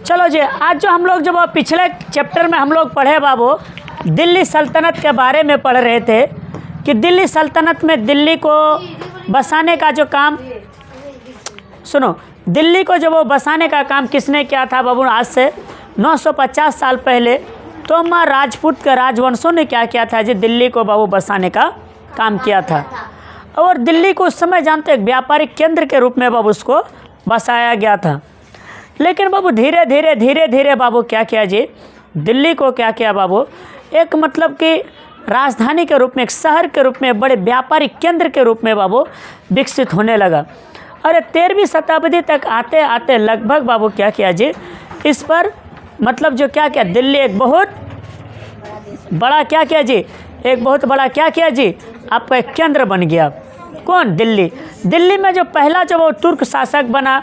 चलो जी, आज जो हम लोग जब पिछले चैप्टर में हम लोग पढ़े बाबू, दिल्ली सल्तनत के बारे में पढ़ रहे थे कि दिल्ली सल्तनत में दिल्ली को बसाने का जो काम, सुनो, दिल्ली को जब वो बसाने का काम किसने किया था बाबू? आज से 950 साल पहले तोमर राजपूत के राजवंशों ने क्या किया था जी? दिल्ली को बाबू बसाने का काम किया था। और दिल्ली को उस समय जानते एक व्यापारिक केंद्र के रूप में बाबू उसको बसाया गया था। लेकिन बाबू धीरे धीरे बाबू क्या किया जी? दिल्ली को क्या किया बाबू? एक मतलब कि राजधानी के रूप में, एक शहर के रूप में, बड़े व्यापारिक केंद्र के रूप में बाबू विकसित होने लगा। अरे 13वीं शताब्दी तक आते आते लगभग बाबू क्या किया जी? इस पर मतलब जो क्या किया, दिल्ली एक बहुत बड़ा क्या किया जी? एक बहुत बड़ा क्या किया जी? आपका एक केंद्र बन गया। कौन? दिल्ली। दिल्ली में जो पहला जो वो तुर्क शासक बना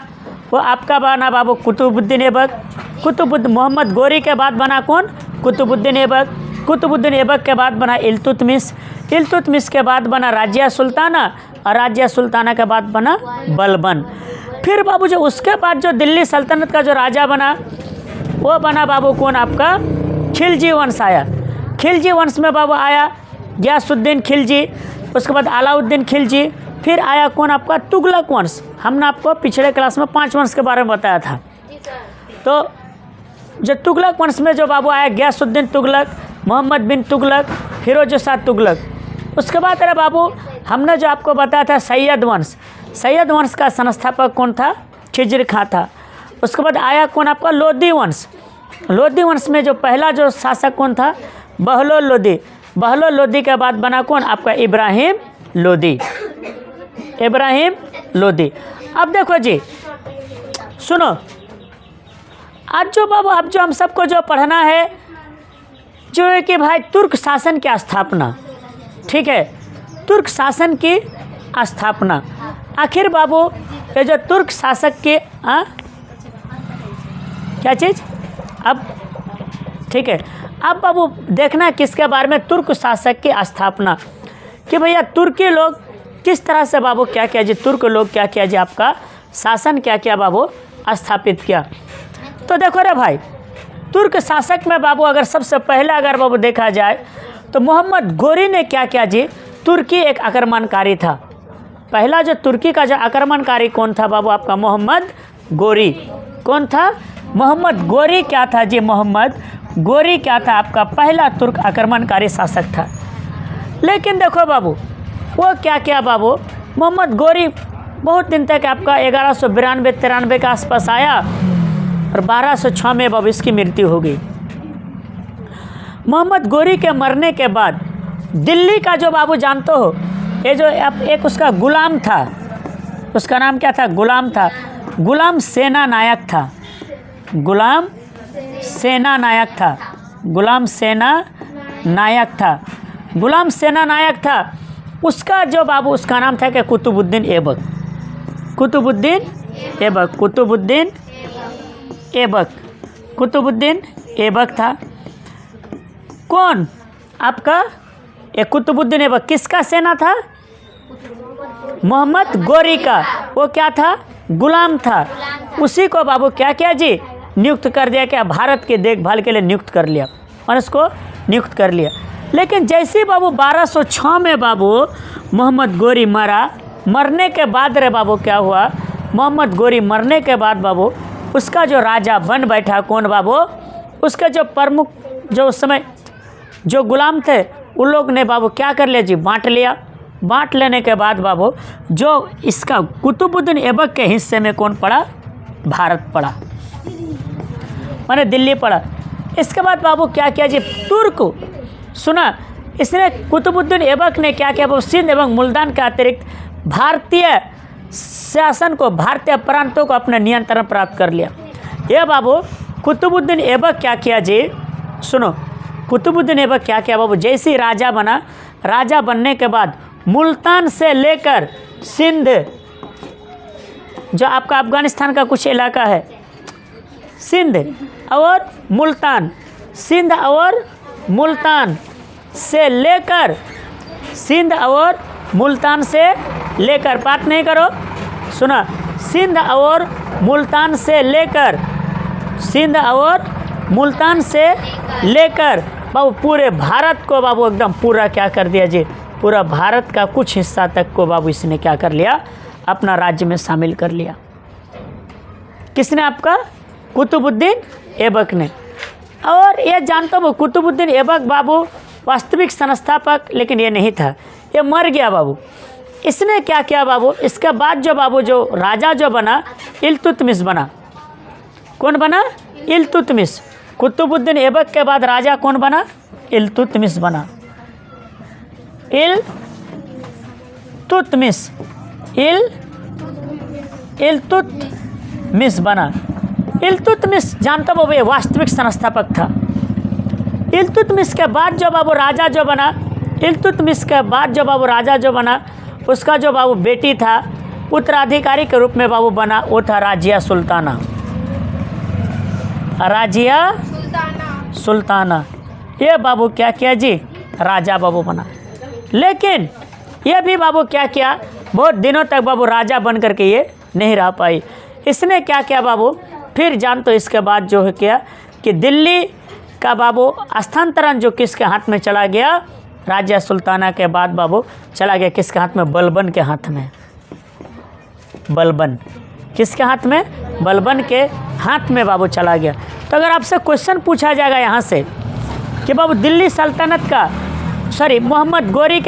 वो आपका बना बाबू कुतुबुद्दीन ऐबक। मोहम्मद गोरी के बाद बना कौन? कुतुबुद्दीन ऐबक। कुतुबुद्दीन ऐबक के बाद बना इल्तुतमिश के बाद बना राजिया सुल्ताना, और राजिया सुल्ताना के बाद बना बलबन। फिर बाबू जो उसके बाद जो दिल्ली सल्तनत का जो राजा बना वो बना बाबू कौन? आपका खिलजी वंश आया। खिलजी वंश में बाबू आया गयासुद्दीन खिलजी, उसके बाद अलाउद्दीन खिलजी, फिर आया कौन? आपका तुगलक वंश। हमने आपको पिछले क्लास में 5 वंश के बारे में बताया था। तो जो तुगलक वंश में जो बाबू आया गयासुद्दीन तुगलक, मोहम्मद बिन तुगलक, फिरोज शाह तुगलक। उसके बाद अरे बाबू हमने जो आपको बताया था सैयद वंश। सैयद वंश का संस्थापक कौन था? खिजर खां था। उसके बाद आया कौन? आपका लोदी वंश। लोदी वंश में जो पहला जो शासक कौन था? बहलोल लोदी। बहलोल लोदी के बाद बना कौन? आपका इब्राहिम लोदी। इब्राहिम लोदी। अब देखो जी, सुनो, आज जो बाबू अब जो हम सबको जो पढ़ना है जो है कि भाई तुर्क शासन की स्थापना, ठीक है, तुर्क शासन की स्थापना। आखिर बाबू ये जो तुर्क शासक के क्या चीज़? अब ठीक है, अब बाबू देखना किसके बारे में? तुर्क शासक की स्थापना, कि भैया तुर्की लोग किस तरह से बाबू क्या किया जी? तुर्क लोग क्या किया जी? आपका शासन क्या किया बाबू? स्थापित किया। तो देखो रे भाई, तुर्क शासक में बाबू अगर सबसे पहले अगर बाबू देखा जाए तो मोहम्मद गोरी ने क्या किया जी? तुर्की एक आक्रमणकारी था। पहला जो तुर्की का जो आक्रमणकारी कौन था बाबू? आपका मोहम्मद गोरी। कौन था? मोहम्मद गोरी क्या था जी? मोहम्मद गोरी क्या था? आपका पहला तुर्क आक्रमणकारी शासक था। लेकिन देखो बाबू वो क्या किया बाबू? मोहम्मद गोरी बहुत दिन तक आपका 1192-93 के आसपास आया और 1206 में बाबू इसकी मृत्यु हो गई। मोहम्मद गोरी के मरने के बाद दिल्ली का जो बाबू जानते हो, ये जो एक उसका गुलाम था, उसका नाम क्या था? गुलाम था। गुलाम सेना नायक था। गुलाम सेना नायक था। गुलाम सेना नायक था। गुलाम सेना नायक था। उसका जो बाबू उसका नाम था क्या? कुतुबुद्दीन ऐबक। कुतुबुद्दीन ऐबक। कुतुबुद्दीन ऐबक। कुतुबुद्दीन ऐबक था। कौन? आपका एक कुतुबुद्दीन ऐबक किसका सेना था? मोहम्मद गोरी का। वो क्या था? गुलाम था। उसी को बाबू क्या किया जी? नियुक्त कर दिया। क्या? भारत की देखभाल के लिए नियुक्त कर लिया और इसको नियुक्त कर लिया। लेकिन जैसे बाबू 1206 में बाबू मोहम्मद गोरी मरा, मरने के बाद रे बाबू क्या हुआ? मोहम्मद गोरी मरने के बाद बाबू उसका जो राजा बन बैठा कौन बाबू? उसके जो प्रमुख जो उस समय जो गुलाम थे उन लोग ने बाबू क्या कर लिया जी? बांट लिया। बांट लेने के बाद बाबू जो इसका कुतुबुद्दीन ऐबक के हिस्से में कौन पड़ा? भारत पड़ा, माने दिल्ली पड़ा। इसके बाद बाबू क्या किया जी? तुर्क सुना, इसने कुतुबुद्दीन ऐबक ने क्या किया बाबू? सिंध एवं मुल्तान के अतिरिक्त भारतीय शासन को, भारतीय प्रांतों को अपने नियंत्रण प्राप्त कर लिया। ये बाबू कुतुबुद्दीन ऐबक क्या किया जी? सुनो, कुतुबुद्दीन ऐबक क्या किया बाबू? जैसे ही राजा बना, राजा बनने के बाद मुल्तान से लेकर सिंध, जो आपका अफगानिस्तान का कुछ इलाका है, सिंध और मुल्तान, सिंध और मुल्तान से लेकर, सिंध और मुल्तान से लेकर, बात नहीं करो, सुना, सिंध और मुल्तान से लेकर सिंध और मुल्तान से लेकर बाबू पूरे भारत को बाबू एकदम पूरा क्या कर दिया जी, पूरा भारत का कुछ हिस्सा तक को बाबू इसने क्या कर लिया, अपना राज्य में शामिल कर लिया। किसने? आपका कुतुबुद्दीन ऐबक ने। और ये जानता हूँ कुतुबुद्दीन ऐबक बाबू वास्तविक संस्थापक लेकिन ये नहीं था, ये मर गया बाबू। इसने क्या किया बाबू, इसके बाद जो बाबू जो राजा जो बना इल्तुतमिश बना। कौन बना? इल्तुतमिश। कुतुबुद्दीन ऐबक के बाद राजा कौन बना? इल्तुतमिश बना। इल्तुतमिश इल्तुतमिश बना। इल्तुतमिश जानता बाबू ये वास्तविक संस्थापक था। इल्तुतमिश के बाद जो बाबू राजा जो बना, इल्तुतमिश के बाद जो बाबू राजा जो बना, उसका जो बाबू बेटी था उत्तराधिकारी के रूप में बाबू बना, वो था राजिया सुल्ताना। राजिया सुल्ताना ये बाबू क्या किया जी, राजा बाबू बना। लेकिन ये भी बाबू क्या किया, बहुत दिनों तक बाबू राजा बन करके ये नहीं रह पाई। इसने क्या किया बाबू, फिर जान तो इसके बाद जो है क्या कि दिल्ली का बाबू स्थानांतरण जो किसके हाथ में चला गया, राजिया सुल्ताना के बाद बाबू चला गया किसके हाथ में? बलबन के हाथ में। बलबन किसके हाथ में? बलबन के हाथ में बाबू चला गया। तो अगर आपसे क्वेश्चन पूछा जाएगा यहाँ से कि बाबू दिल्ली सल्तनत का मोहम्मद गोरी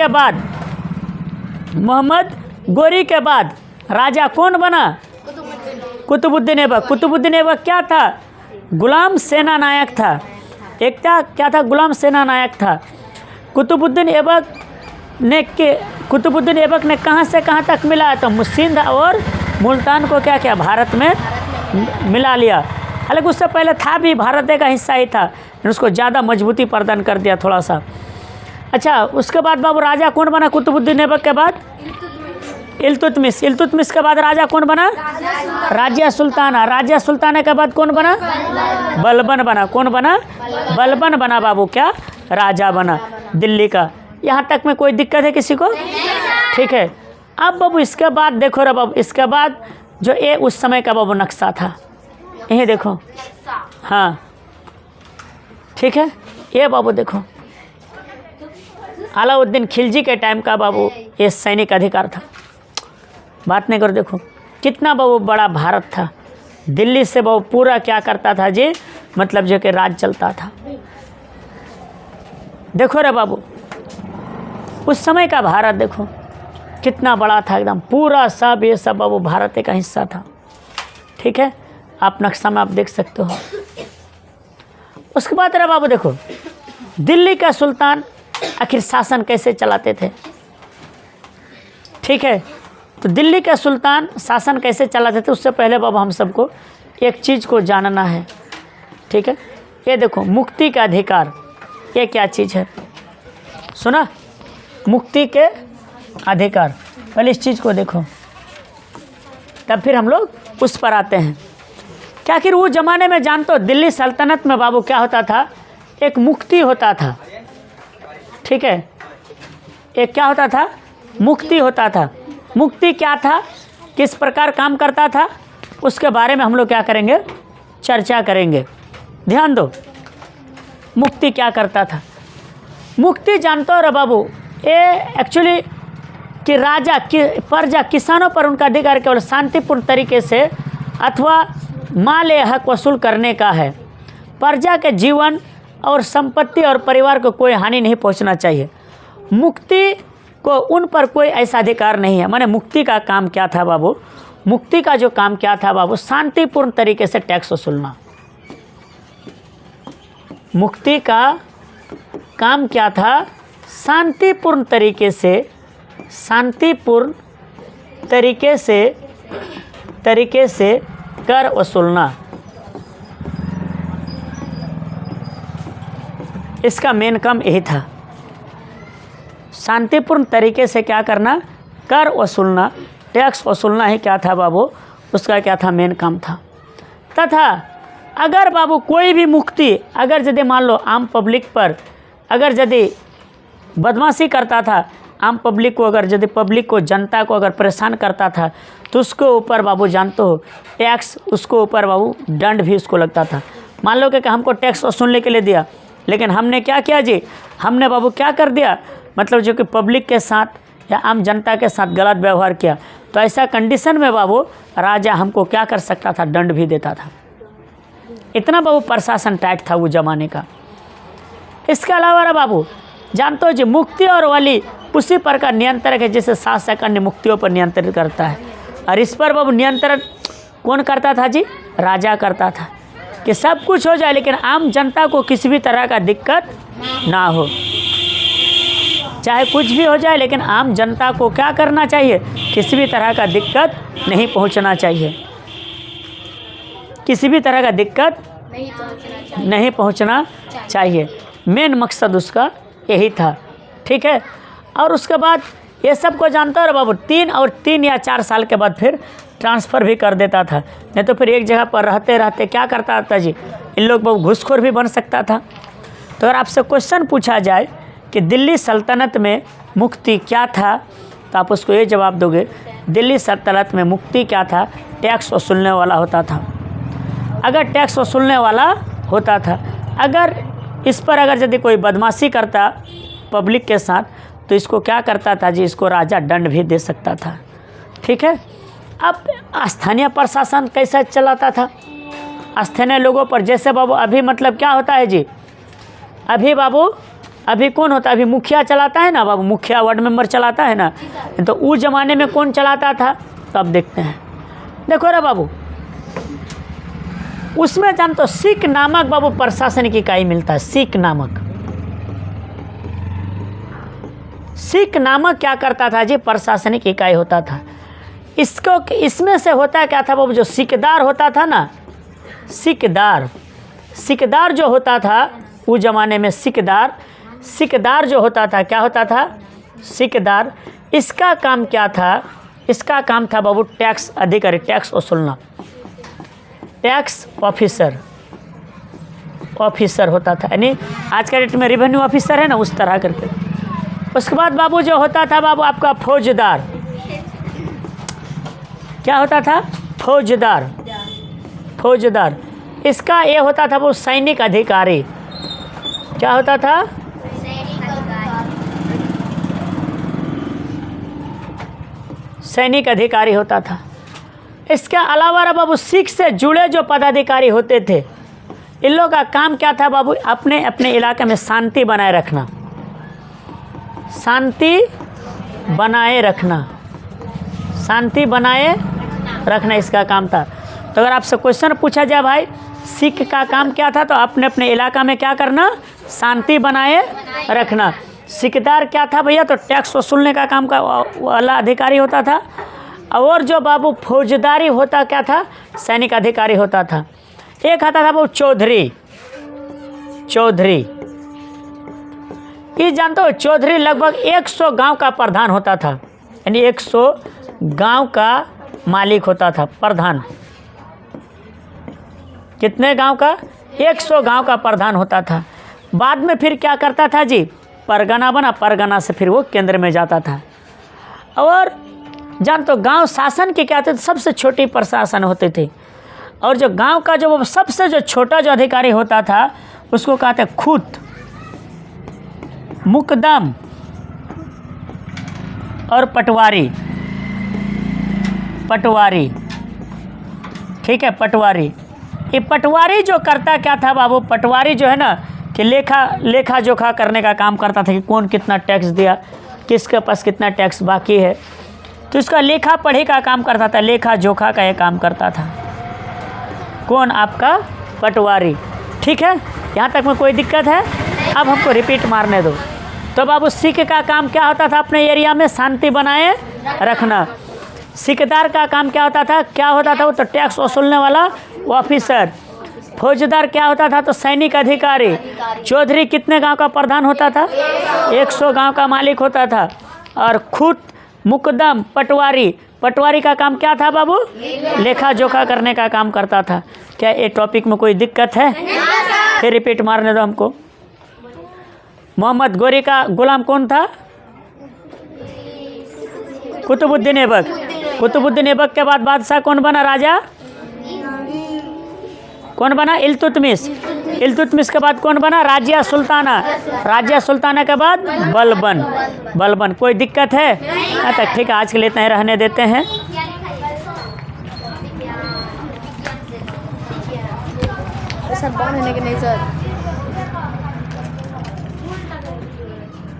के बाद राजा कौन बना? कुतुबुद्दीन ऐबक। कुतुबुद्दीन ऐबक क्या था? गुलाम सेना नायक था। एक क्या था? गुलाम सेना नायक था। कुतुबुद्दीन ऐबक ने कहाँ से कहाँ तक मिला? तो सिंध और मुल्तान को क्या किया? भारत में मिला लिया। हालांकि उससे पहले था भी, भारत का हिस्सा ही था, लेकिन उसको ज़्यादा मजबूती प्रदान कर दिया थोड़ा सा। अच्छा, उसके बाद बाबू राजा कौन बना? कुतुबुद्दीन ऐबक के बाद इल्तुतमिश। इल्तुतमिश के बाद राजा कौन बना? राजिया सुल्ताना। राजिया सुल्ताना के बाद कौन बना? बलबन बना। कौन बना? बलबन बना बाबू, क्या राजा बना दिल्ली का। यहाँ तक में कोई दिक्कत है किसी को? ठीक है। अब बाबू इसके बाद देखो रे बाबू, इसके बाद जो ये उस समय का बाबू नक्शा था, यही देखो। हाँ ठीक है, ये बाबू देखो अलाउद्दीन खिलजी के टाइम का बाबू ये सैनिक अधिकार था। बात नहीं करो, देखो कितना बाबू बड़ा भारत था। दिल्ली से बाबू पूरा क्या करता था जी, मतलब जो कि राज चलता था। देखो रे बाबू उस समय का भारत देखो कितना बड़ा था एकदम, पूरा सब ये सब बाबू भारत का हिस्सा था। ठीक है, आप नक्शा में आप देख सकते हो। उसके बाद रे बाबू देखो दिल्ली का सुल्तान आखिर शासन कैसे चलाते थे। ठीक है, तो दिल्ली का सुल्तान शासन कैसे चलाते थे, उससे पहले बाबू हम सबको एक चीज़ को जानना है। ठीक है, ये देखो मुक्ति का अधिकार, ये क्या चीज़ है? सुना, मुक्ति के अधिकार। पहले इस चीज़ को देखो, तब फिर हम लोग उस पर आते हैं। क्या आखिर वो ज़माने में जानते हो दिल्ली सल्तनत में बाबू क्या होता था? एक मुक्ति होता था। ठीक है, एक क्या होता था? मुक्ति होता था। मुक्ति क्या था, किस प्रकार काम करता था, उसके बारे में हम लोग क्या करेंगे? चर्चा करेंगे। ध्यान दो, मुक्ति क्या करता था। मुक्ति जानते हो रे बाबू, ये एक्चुअली कि राजा कि प्रजा किसानों पर उनका अधिकार केवल शांतिपूर्ण तरीके से अथवा माल या हक वसूल करने का है। प्रजा के जीवन और संपत्ति और परिवार को कोई हानि नहीं पहुंचना चाहिए। मुक्ति को उन पर कोई ऐसा अधिकार नहीं है। माने मुक्ति का काम क्या था बाबू? मुक्ति का जो काम क्या था बाबू? शांतिपूर्ण तरीके से टैक्स वसूलना। मुक्ति का काम क्या था? शांतिपूर्ण तरीके से कर वसूलना। इसका मेन काम यही था, शांतिपूर्ण तरीके से क्या करना? कर वसूलना, टैक्स वसूलना ही क्या था बाबू? उसका क्या था? मेन काम था। तथा अगर बाबू कोई भी मुक्ति अगर यदि मान लो आम पब्लिक पर अगर यदि बदमाशी करता था, आम पब्लिक को अगर यदि पब्लिक को जनता को अगर परेशान करता था तो उसके ऊपर बाबू जानते हो टैक्स, उसको ऊपर बाबू दंड भी उसको लगता था। मान लो कि हमको टैक्स वसूलने के लिए दिया, लेकिन हमने क्या किया जी, हमने बाबू क्या कर दिया, मतलब जो कि पब्लिक के साथ या आम जनता के साथ गलत व्यवहार किया, तो ऐसा कंडीशन में बाबू राजा हमको क्या कर सकता था, दंड भी देता था। इतना बाबू प्रशासन टाइट था वो ज़माने का। इसके अलावा बाबू जानते हो जी मुक्ति और वली उसी पर का नियंत्रण है जैसे शासक अन्य मुक्तियों पर नियंत्रित करता है, और इस पर बाबू नियंत्रण कौन करता था जी, राजा करता था कि सब कुछ हो जाए लेकिन आम जनता को किसी भी तरह का दिक्कत ना हो, चाहे कुछ भी हो जाए लेकिन आम जनता को क्या करना चाहिए, किसी भी तरह का दिक्कत नहीं पहुंचना चाहिए, किसी भी तरह का दिक्कत नहीं पहुंचना चाहिए। मेन मकसद उसका यही था, ठीक है। और उसके बाद ये सब को जानता हो बाबू 3 या 4 साल के बाद फिर ट्रांसफ़र भी कर देता था, नहीं तो फिर एक जगह पर रहते रहते क्या करता था जी, इन लोग बाबू घूसखोर भी बन सकता था। तो अगर आपसे क्वेश्चन पूछा जाए कि दिल्ली सल्तनत में मुक्ति क्या था, तो आप उसको ये जवाब दोगे, दिल्ली सल्तनत में मुक्ति क्या था, टैक्स वसूलने वाला होता था। अगर टैक्स वसूलने वाला होता था, अगर इस पर अगर यदि कोई बदमाशी करता पब्लिक के साथ तो इसको क्या करता था जी, इसको राजा दंड भी दे सकता था, ठीक है। अब स्थानीय प्रशासन कैसा चलाता था, स्थानीय लोगों पर, जैसे बाबू अभी मतलब क्या होता है जी, अभी बाबू अभी कौन होता है, अभी मुखिया चलाता है ना बाबू, मुखिया वार्ड मेंबर चलाता है ना, तो उस ज़माने में कौन चलाता था, तो अब देखते हैं। देखो रे बाबू उसमें जान तो सिख नामक बाबू प्रशासनिक इकाई मिलता है, सिख नामक क्या करता था जी, प्रशासनिक इकाई होता था। इसको इसमें से होता क्या था बाबू, जो सिकदार होता था ना, सिकदार जो होता था उस ज़माने में, सिकदार जो होता था, क्या होता था, सिकदार, इसका काम क्या था, इसका काम था बाबू टैक्स अधिकारी, टैक्स वसूलना, टैक्स ऑफिसर होता था, यानी आज के डेट में रेवेन्यू ऑफिसर है ना, उस तरह करके। उसके बाद बाबू जो होता था बाबू आपका फौजदार, क्या होता था, फौजदार, इसका ये होता था वो सैनिक अधिकारी, क्या होता था, सैनिक अधिकारी होता था। इसके अलावा बाबू सिख से जुड़े जो पदाधिकारी होते थे, इन लोगों का काम क्या था बाबू, अपने अपने इलाके में शांति बनाए रखना, शांति बनाए रखना इसका काम था। तो अगर आपसे क्वेश्चन पूछा जाए भाई सिख का काम क्या था, तो अपने अपने इलाका में क्या करना, शांति बनाए रखना। सिकदार क्या था भैया, तो टैक्स वसूलने का काम का वाला अधिकारी होता था। और जो बाबू फौजदारी होता क्या था, सैनिक अधिकारी होता था। एक आता था बाबू चौधरी, ये जानते हो चौधरी लगभग 100 गांव का प्रधान होता था, यानी 100 गांव का मालिक होता था, प्रधान। कितने गांव का, 100 गांव का प्रधान होता था। बाद में फिर क्या करता था जी, परगना बना, परगना से फिर वो केंद्र में जाता था। और जान तो गांव शासन के क्या थे, सबसे छोटी प्रशासन होते थे। और जो गांव का जो सबसे जो छोटा जो अधिकारी होता था उसको कहते हैं खूत, मुकदम और पटवारी, ठीक है, पटवारी। ये पटवारी जो करता क्या था बाबू, पटवारी जो है ना कि लेखा जोखा करने का काम करता था कि कौन कितना टैक्स दिया, किसके पास कितना टैक्स बाकी है, तो इसका लेखा पढ़ी का काम करता था, लेखा जोखा का ये काम करता था। कौन, आपका पटवारी, ठीक है। यहाँ तक में कोई दिक्कत है? अब हमको रिपीट मारने दो। तो बाबू सिख का काम क्या होता था, अपने एरिया में शांति बनाए रखना। सिकदार का काम क्या होता था, वो तो टैक्स वसूलने वाला ऑफिसर। फौजदार क्या होता था, तो सैनिक अधिकारी। चौधरी कितने गांव का प्रधान होता था, 100 गांव का मालिक होता था। और खूत, मुकदम, पटवारी का काम क्या था बाबू, लेखा जोखा करने का काम करता था। क्या ये टॉपिक में कोई दिक्कत है? फिर रिपीट मारने दो हमको। मोहम्मद गोरी का गुलाम कौन था, कुतुबुद्दीन ऐबक। कुतुबुद्दीन ऐबक के बाद बादशाह कौन बना, राजा कौन बना, इल्तुतमिश। इल्तुतमिश के बाद कौन बना, राजिया सुल्ताना। राजिया सुल्ताना के बाद बलबन। बलबन। कोई दिक्कत है? अच्छा ठीक है, आज के लिए इतना ही रहने देते हैं। सर बन है कि नहीं सर?